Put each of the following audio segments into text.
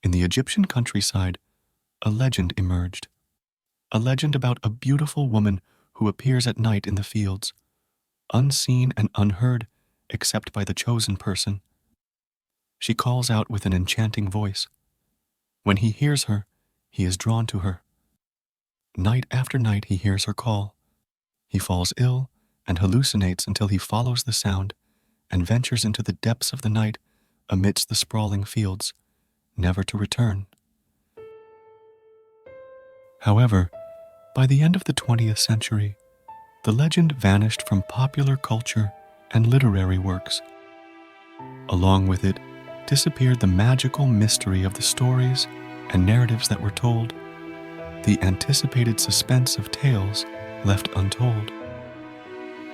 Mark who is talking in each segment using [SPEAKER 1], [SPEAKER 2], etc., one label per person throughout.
[SPEAKER 1] In the Egyptian countryside, a legend emerged. A legend about a beautiful woman who appears at night in the fields, unseen and unheard except by the chosen person. She calls out with an enchanting voice. When he hears her, he is drawn to her. Night after night he hears her call. He falls ill and hallucinates until he follows the sound and ventures into the depths of the night amidst the sprawling fields, never to return. However, by the end of the 20th century, the legend vanished from popular culture and literary works. Along with it, disappeared the magical mystery of the stories and narratives that were told, the anticipated suspense of tales left untold.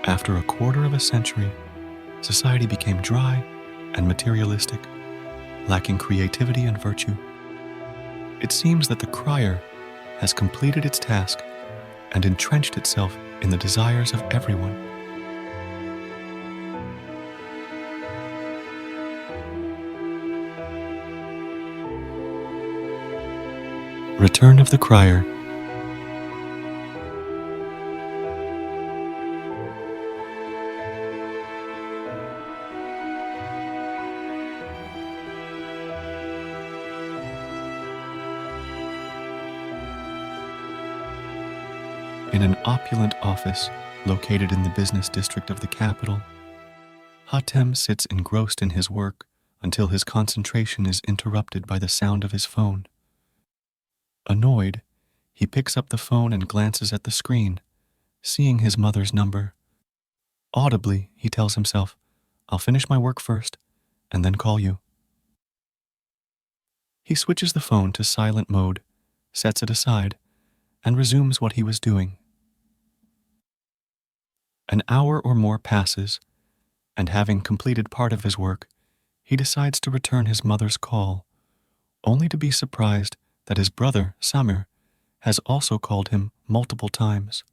[SPEAKER 1] After a quarter of a century, society became dry and materialistic, lacking creativity and virtue. It seems that the crier has completed its task and entrenched itself in the desires of everyone. Return of the Crier. In an opulent office located in the business district of the capital, Hatem sits engrossed in his work until his concentration is interrupted by the sound of his phone. Annoyed, he picks up the phone and glances at the screen, seeing his mother's number. Audibly, he tells himself, "I'll finish my work first, and then call you." He switches the phone to silent mode, sets it aside, and resumes what he was doing. An hour or more passes, and having completed part of his work, he decides to return his mother's call, only to be surprised that his brother, Samir, has also called him multiple times.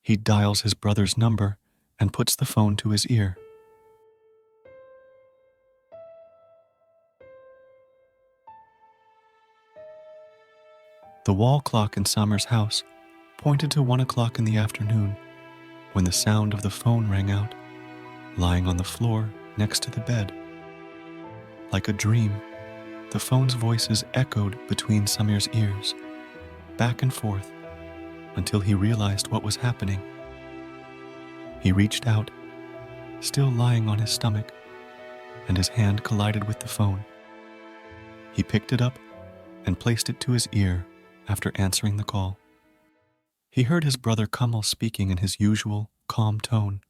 [SPEAKER 1] He dials his brother's number and puts the phone to his ear. The wall clock in Samir's house pointed to 1 o'clock in the afternoon when the sound of the phone rang out, lying on the floor next to the bed. Like a dream, the phone's voices echoed between Samir's ears, back and forth, until he realized what was happening. He reached out, still lying on his stomach, and his hand collided with the phone. He picked it up and placed it to his ear after answering the call. He heard his brother Kamal speaking in his usual, calm tone.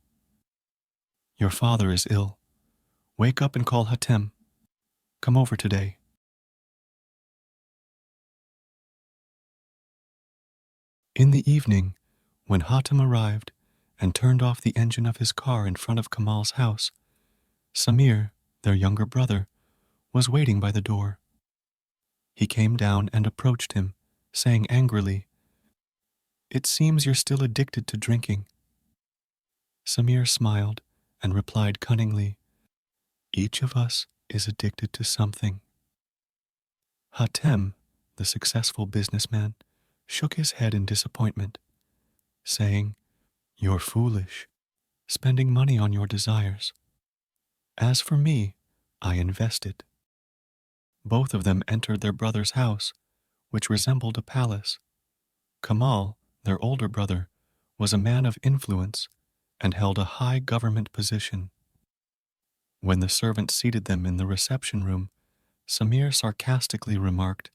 [SPEAKER 1] "Your father is ill. Wake up and call Hatem. Come over today." In the evening, when Hatem arrived and turned off the engine of his car in front of Kamal's house, Samir, their younger brother, was waiting by the door. He came down and approached him, saying angrily, "It seems you're still addicted to drinking." Samir smiled and replied cunningly, "Each of us is addicted to something." Hatem, the successful businessman, shook his head in disappointment, saying, "You're foolish, spending money on your desires. As for me, I invest it." Both of them entered their brother's house, which resembled a palace. Kamal, their older brother, was a man of influence and held a high government position. When the servant seated them in the reception room, Samir sarcastically remarked,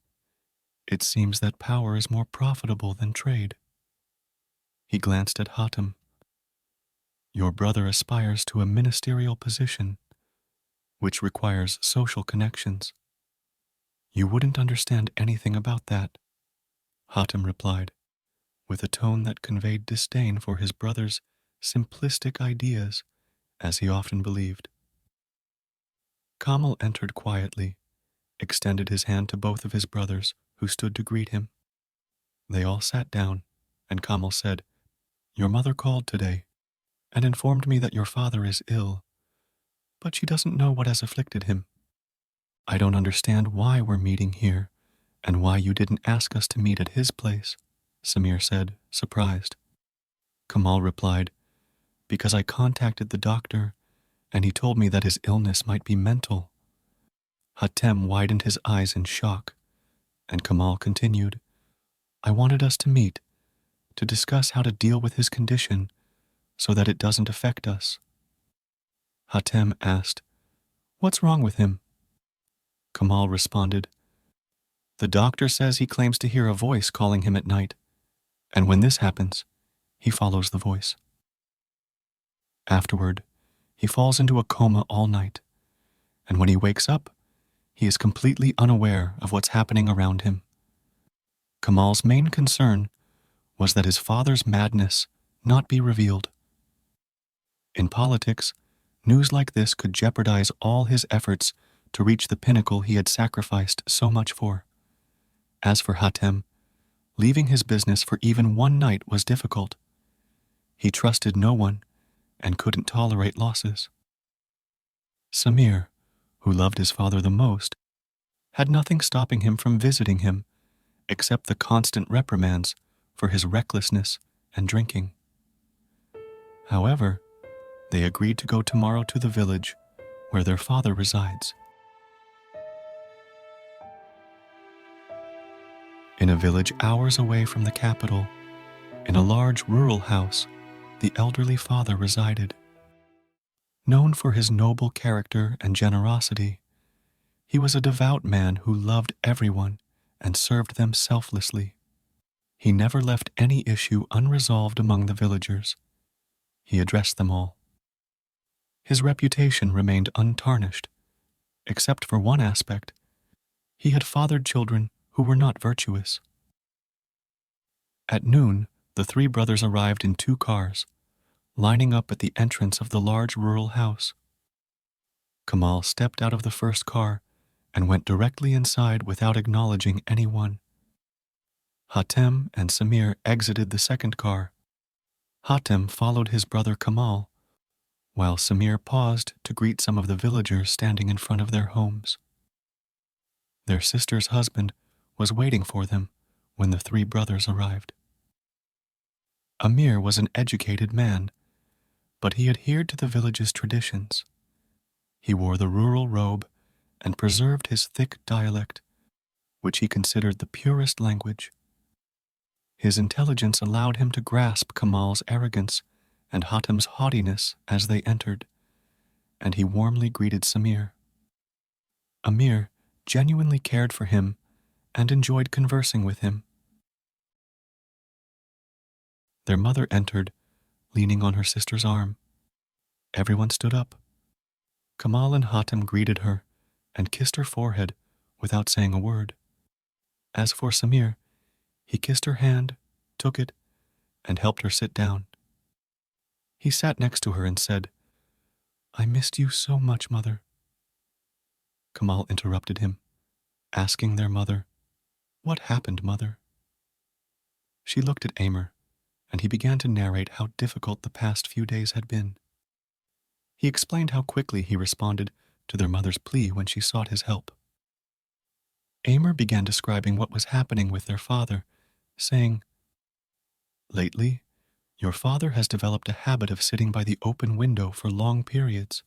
[SPEAKER 1] "It seems that power is more profitable than trade." He glanced at Hatem. "Your brother aspires to a ministerial position, which requires social connections. You wouldn't understand anything about that," Hatem replied, with a tone that conveyed disdain for his brother's simplistic ideas, as he often believed. Kamal entered quietly, extended his hand to both of his brothers, who stood to greet him. They all sat down, and Kamal said, "Your mother called today and informed me that your father is ill, but she doesn't know what has afflicted him." I don't understand why we're meeting here and why you didn't ask us to meet at his place, Samir said, surprised. Kamal replied, because I contacted the doctor and he told me that his illness might be mental. Hatem widened his eyes in shock, and Kamal continued, I wanted us to meet, to discuss how to deal with his condition so that it doesn't affect us. Hatem asked, what's wrong with him? Kamal responded, the doctor says he claims to hear a voice calling him at night, and when this happens, he follows the voice. Afterward, he falls into a coma all night, and when he wakes up, he is completely unaware of what's happening around him. Kamal's main concern was that his father's madness not be revealed. In politics, news like this could jeopardize all his efforts to reach the pinnacle he had sacrificed so much for. As for Hatem, leaving his business for even one night was difficult. He trusted no one and couldn't tolerate losses. Samir, who loved his father the most, had nothing stopping him from visiting him except the constant reprimands for his recklessness and drinking. However, they agreed to go tomorrow to the village where their father resides. In a village hours away from the capital, in a large rural house, the elderly father resided. Known for his noble character and generosity, he was a devout man who loved everyone and served them selflessly. He never left any issue unresolved among the villagers. He addressed them all. His reputation remained untarnished, except for one aspect. He had fathered children who were not virtuous. At noon, the three brothers arrived in 2 cars, lining up at the entrance of the large rural house. Kamal stepped out of the first car and went directly inside without acknowledging anyone. Hatem and Samir exited the second car. Hatem followed his brother Kamal, while Samir paused to greet some of the villagers standing in front of their homes. Their sister's husband was waiting for them when the 3 brothers arrived. Amir was an educated man, but he adhered to the village's traditions. He wore the rural robe and preserved his thick dialect, which he considered the purest language. His intelligence allowed him to grasp Kamal's arrogance and Hatem's haughtiness as they entered, and he warmly greeted Samir. Amir genuinely cared for him and enjoyed conversing with him. Their mother entered, leaning on her sister's arm. Everyone stood up. Kamal and Hatem greeted her and kissed her forehead without saying a word. As for Samir, he kissed her hand, took it, and helped her sit down. He sat next to her and said, I missed you so much, Mother. Kamal interrupted him, asking their mother, What happened, Mother? She looked at Amr, and he began to narrate how difficult the past few days had been. He explained how quickly he responded to their mother's plea when she sought his help. Amr began describing what was happening with their father, saying, Lately, your father has developed a habit of sitting by the open window for long periods.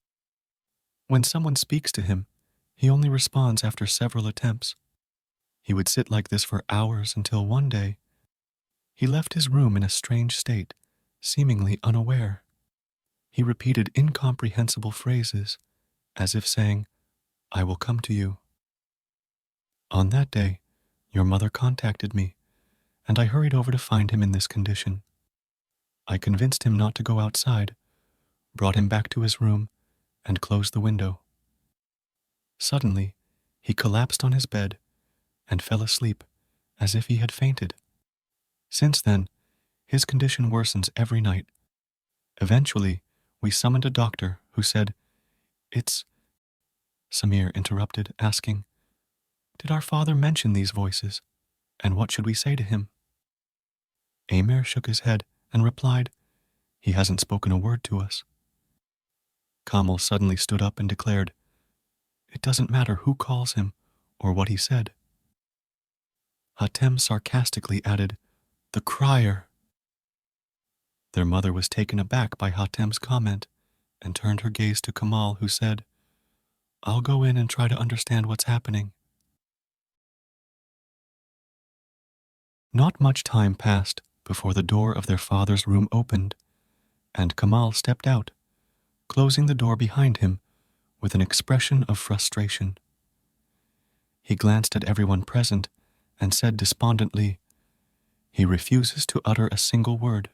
[SPEAKER 1] When someone speaks to him, he only responds after several attempts. He would sit like this for hours until one day, he left his room in a strange state, seemingly unaware. He repeated incomprehensible phrases, as if saying, I will come to you. On that day, your mother contacted me, and I hurried over to find him in this condition. I convinced him not to go outside, brought him back to his room, and closed the window. Suddenly, he collapsed on his bed and fell asleep as if he had fainted. Since then, his condition worsens every night. Eventually, we summoned a doctor who said, It's... Samir interrupted, asking, Did our father mention these voices, and what should we say to him? Amir shook his head and replied, He hasn't spoken a word to us. Kamal suddenly stood up and declared, It doesn't matter who calls him or what he said. Hatem sarcastically added, "The crier." Their mother was taken aback by Hatem's comment and turned her gaze to Kamal, who said, "I'll go in and try to understand what's happening." Not much time passed before the door of their father's room opened, and Kamal stepped out, closing the door behind him with an expression of frustration. He glanced at everyone present and said despondently, "He refuses to utter a single word."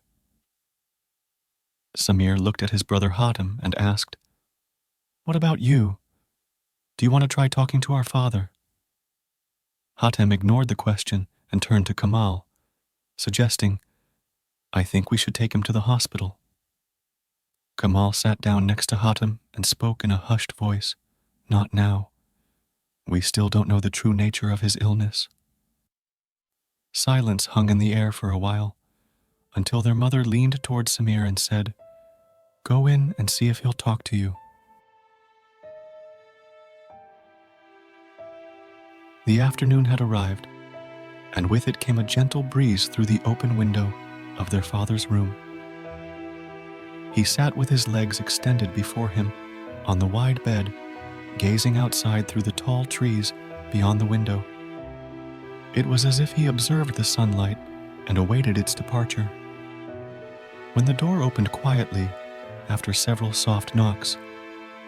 [SPEAKER 1] Samir looked at his brother Hatem and asked, "What about you? Do you want to try talking to our father?" Hatem ignored the question and turned to Kamal, suggesting, "I think we should take him to the hospital." Kamal sat down next to Hatem and spoke in a hushed voice, "Not now. We still don't know the true nature of his illness." Silence hung in the air for a while, until their mother leaned toward Samir and said, "Go in and see if he'll talk to you." The afternoon had arrived, and with it came a gentle breeze through the open window of their father's room. He sat with his legs extended before him on the wide bed, gazing outside through the tall trees beyond the window. It was as if he observed the sunlight and awaited its departure. When the door opened quietly, after several soft knocks,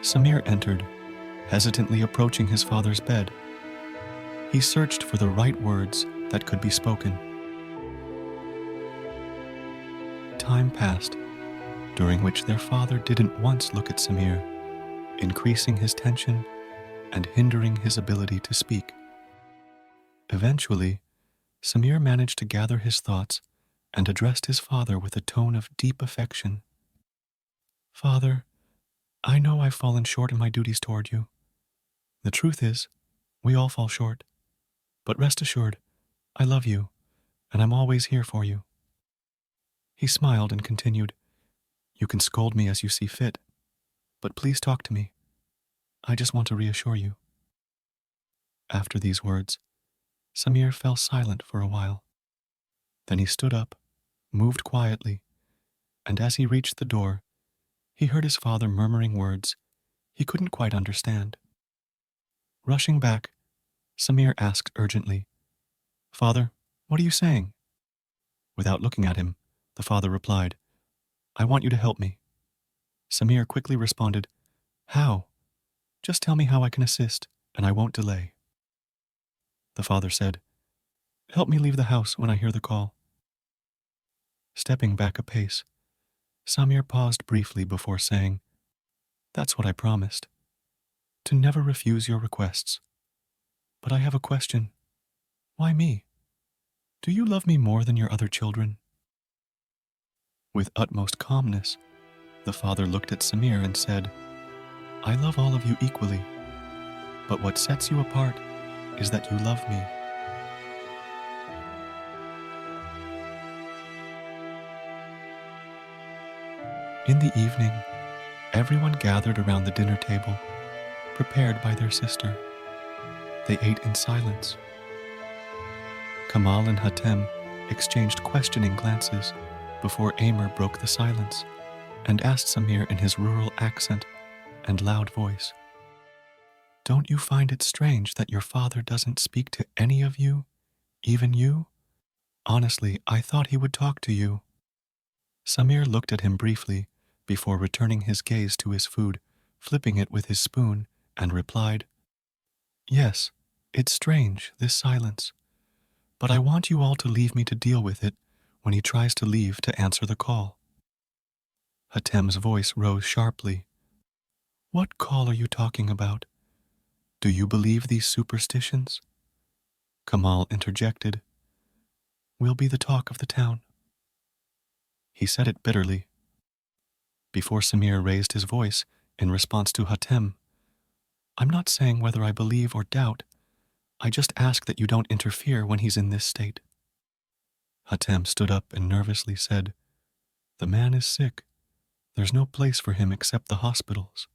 [SPEAKER 1] Samir entered, hesitantly approaching his father's bed. He searched for the right words that could be spoken. Time passed, during which their father didn't once look at Samir, increasing his tension and hindering his ability to speak. Eventually, Samir managed to gather his thoughts and addressed his father with a tone of deep affection. "Father, I know I've fallen short in my duties toward you. The truth is, we all fall short. But rest assured, I love you, and I'm always here for you." He smiled and continued, "You can scold me as you see fit, but please talk to me. I just want to reassure you." After these words, Samir fell silent for a while. Then he stood up, moved quietly, and as he reached the door, he heard his father murmuring words he couldn't quite understand. Rushing back, Samir asked urgently, "Father, what are you saying?" Without looking at him, the father replied, "I want you to help me." Samir quickly responded, "How? Just tell me how I can assist, and I won't delay." The father said, "Help me leave the house when I hear the call." Stepping back a pace, Samir paused briefly before saying, "That's what I promised, to never refuse your requests. But I have a question. Why me? Do you love me more than your other children?" With utmost calmness, the father looked at Samir and said, "I love all of you equally, but what sets you apart is that you love me." In the evening, everyone gathered around the dinner table, prepared by their sister. They ate in silence. Kamal and Hatem exchanged questioning glances before Amr broke the silence and asked Samir in his rural accent and loud voice, "Don't you find it strange that your father doesn't speak to any of you, even you? Honestly, I thought he would talk to you." Samir looked at him briefly before returning his gaze to his food, flipping it with his spoon, and replied, "Yes, it's strange, this silence. But I want you all to leave me to deal with it when he tries to leave to answer the call." Hatem's voice rose sharply. "What call are you talking about? Do you believe these superstitions?" Kamal interjected, "We'll be the talk of the town." He said it bitterly. Before Samir raised his voice in response to Hatem, "I'm not saying whether I believe or doubt. I just ask that you don't interfere when he's in this state." Hatem stood up and nervously said, "The man is sick. There's no place for him except the hospitals."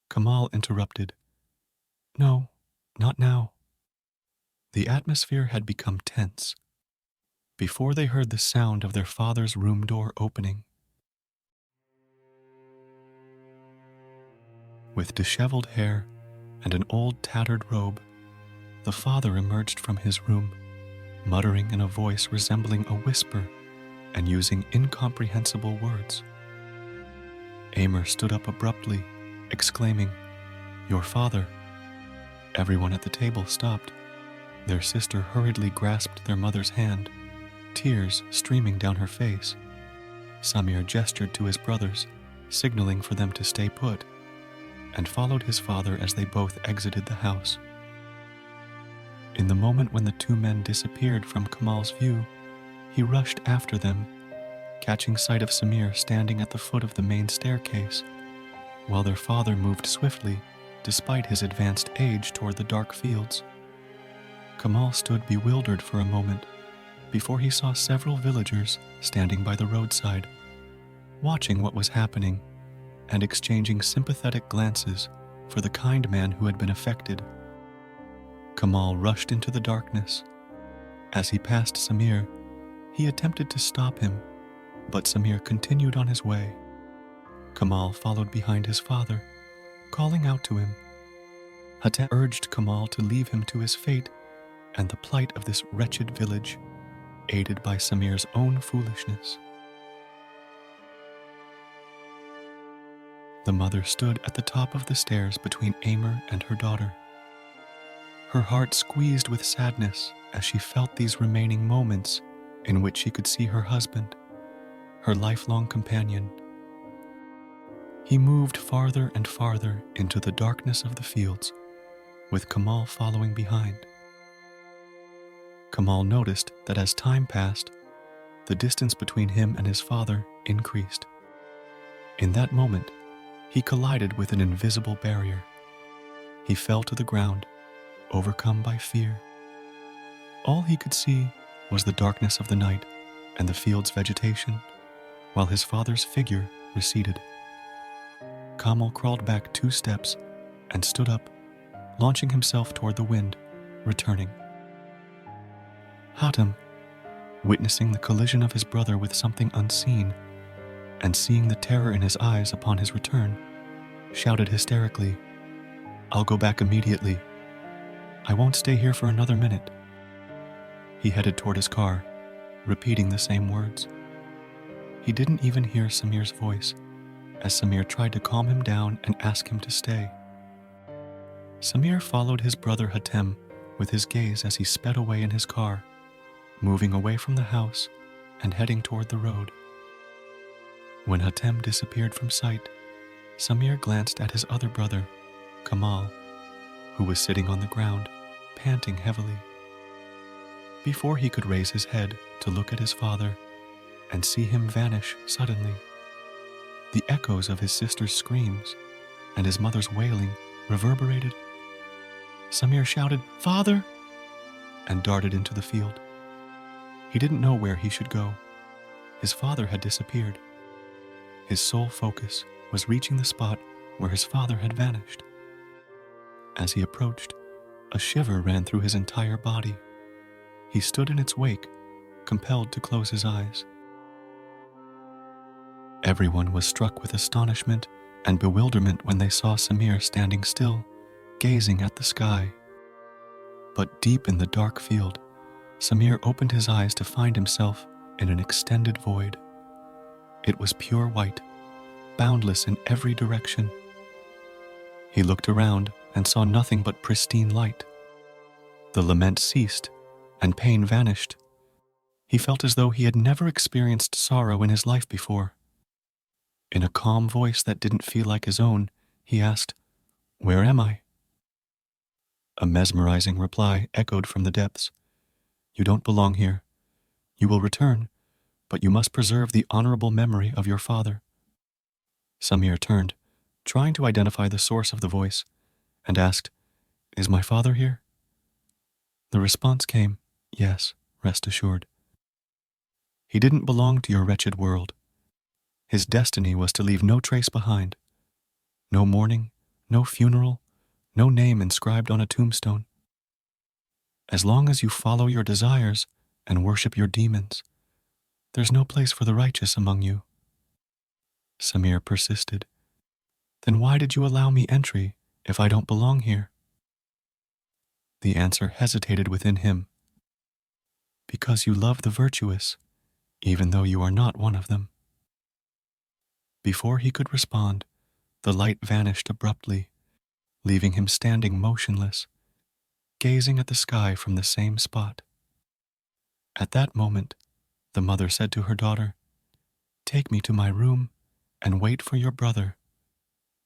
[SPEAKER 1] Kamal interrupted, No, not now. The atmosphere had become tense. Before they heard the sound of their father's room door opening, with disheveled hair and an old tattered robe, the father emerged from his room, muttering in a voice resembling a whisper and using incomprehensible words. Immerse stood up abruptly, exclaiming, "Your father!" Everyone at the table stopped. Their sister hurriedly grasped their mother's hand, tears streaming down her face. Samir gestured to his brothers, signaling for them to stay put, and followed his father as they both exited the house. In the moment when the two men disappeared from Kamal's view, he rushed after them, catching sight of Samir standing at the foot of the main staircase, while their father moved swiftly, despite his advanced age, toward the dark fields. Kamal stood bewildered for a moment before he saw several villagers standing by the roadside, watching what was happening and exchanging sympathetic glances for the kind man who had been affected. Kamal rushed into the darkness. As he passed Samir, he attempted to stop him, but Samir continued on his way. Kamal followed behind his father, calling out to him. Hatem urged Kamal to leave him to his fate and the plight of this wretched village, aided by Samir's own foolishness. The mother stood at the top of the stairs between Amr and her daughter. Her heart squeezed with sadness as she felt these remaining moments in which she could see her husband, her lifelong companion. He moved farther and farther into the darkness of the fields, with Kamal following behind. Kamal noticed that as time passed, the distance between him and his father increased. In that moment, he collided with an invisible barrier. He fell to the ground, overcome by fear. All he could see was the darkness of the night and the field's vegetation, while his father's figure receded. Kamal crawled back 2 steps and stood up, launching himself toward the wind, returning. Hatem, witnessing the collision of his brother with something unseen and seeing the terror in his eyes upon his return, shouted hysterically, "I'll go back immediately. I won't stay here for another minute." He headed toward his car, repeating the same words. He didn't even hear Samir's voice, as Samir tried to calm him down and ask him to stay. Samir followed his brother Hatem with his gaze as he sped away in his car, moving away from the house and heading toward the road. When Hatem disappeared from sight, Samir glanced at his other brother, Kamal, who was sitting on the ground, panting heavily. Before he could raise his head to look at his father and see him vanish suddenly, the echoes of his sister's screams and his mother's wailing reverberated. Samir shouted, "Father!" and darted into the field. He didn't know where he should go. His father had disappeared. His sole focus was reaching the spot where his father had vanished. As he approached, a shiver ran through his entire body. He stood in its wake, compelled to close his eyes. Everyone was struck with astonishment and bewilderment when they saw Samir standing still, gazing at the sky. But deep in the dark field, Samir opened his eyes to find himself in an extended void. It was pure white, boundless in every direction. He looked around and saw nothing but pristine light. The lament ceased, and pain vanished. He felt as though he had never experienced sorrow in his life before. In a calm voice that didn't feel like his own, he asked, "Where am I?" A mesmerizing reply echoed from the depths. "You don't belong here. You will return, but you must preserve the honorable memory of your father." Samir turned, trying to identify the source of the voice, and asked, "Is my father here?" The response came, "Yes, rest assured." He didn't belong to your wretched world. His destiny was to leave no trace behind. No mourning, no funeral, no name inscribed on a tombstone. As long as you follow your desires and worship your demons, there's no place for the righteous among you. Samir persisted. Then why did you allow me entry if I don't belong here? The answer hesitated within him. Because you love the virtuous, even though you are not one of them. Before he could respond, the light vanished abruptly, leaving him standing motionless, gazing at the sky from the same spot. At that moment, the mother said to her daughter, "Take me to my room and wait for your brother.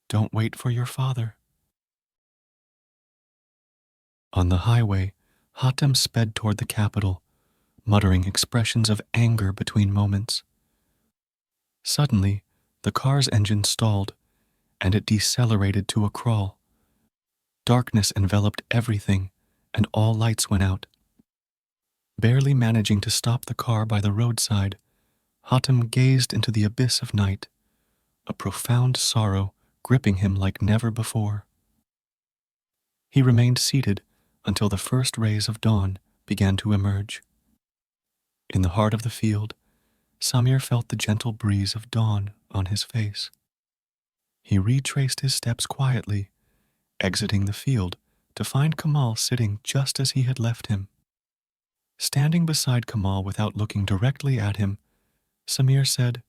[SPEAKER 1] Don't wait for your father." On the highway, Hatem sped toward the capital, muttering expressions of anger between moments. Suddenly, the car's engine stalled, and it decelerated to a crawl. Darkness enveloped everything, and all lights went out. Barely managing to stop the car by the roadside, Hatem gazed into the abyss of night, a profound sorrow gripping him like never before. He remained seated until the first rays of dawn began to emerge. In the heart of the field, Samir felt the gentle breeze of dawn on his face. He retraced his steps quietly, exiting the field to find Kamal sitting just as he had left him. Standing beside Kamal without looking directly at him, Samir said,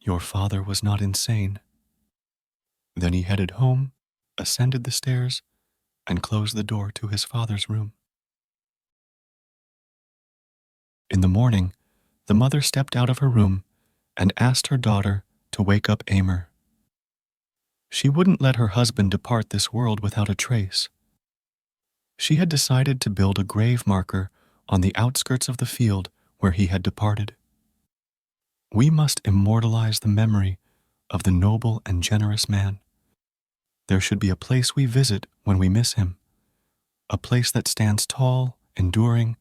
[SPEAKER 1] "Your father was not insane." Then he headed home, ascended the stairs, and closed the door to his father's room. In the morning, the mother stepped out of her room and asked her daughter to wake up Amr. She wouldn't let her husband depart this world without a trace. She had decided to build a grave marker on the outskirts of the field where he had departed. We must immortalize the memory of the noble and generous man. There should be a place we visit when we miss him, a place that stands tall, enduring,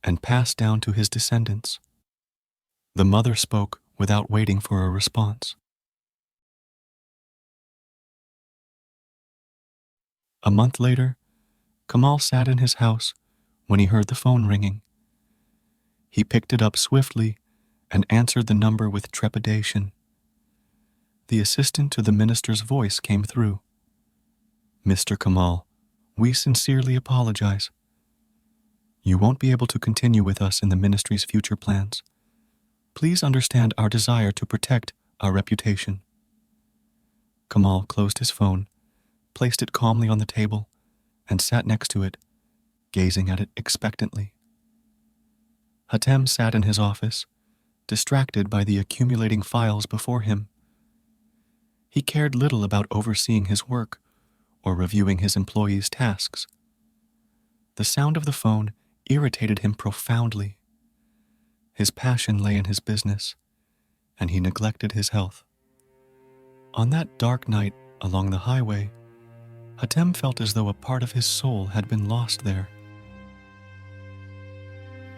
[SPEAKER 1] and passed down to his descendants. The mother spoke without waiting for a response. A month later, Kamal sat in his house when he heard the phone ringing. He picked it up swiftly and answered the number with trepidation. The assistant to the minister's voice came through. "Mr. Kamal, we sincerely apologize. You won't be able to continue with us in the ministry's future plans. Please understand our desire to protect our reputation." Kamal closed his phone, placed it calmly on the table, and sat next to it, gazing at it expectantly. Hatem sat in his office, distracted by the accumulating files before him. He cared little about overseeing his work or reviewing his employees' tasks. The sound of the phone irritated him profoundly. His passion lay in his business, and he neglected his health. On that dark night along the highway, Hatem felt as though a part of his soul had been lost there.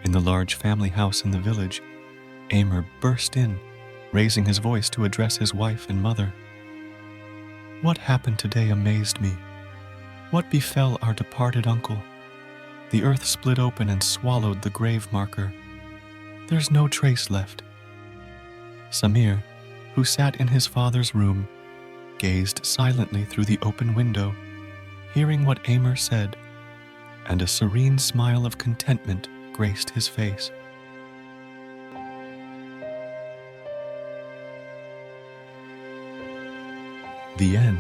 [SPEAKER 1] In the large family house in the village, Amr burst in, raising his voice to address his wife and mother. "What happened today amazed me. What befell our departed uncle? The earth split open and swallowed the grave marker. There's no trace left." Samir, who sat in his father's room, gazed silently through the open window, hearing what Amr said, and a serene smile of contentment graced his face. The end.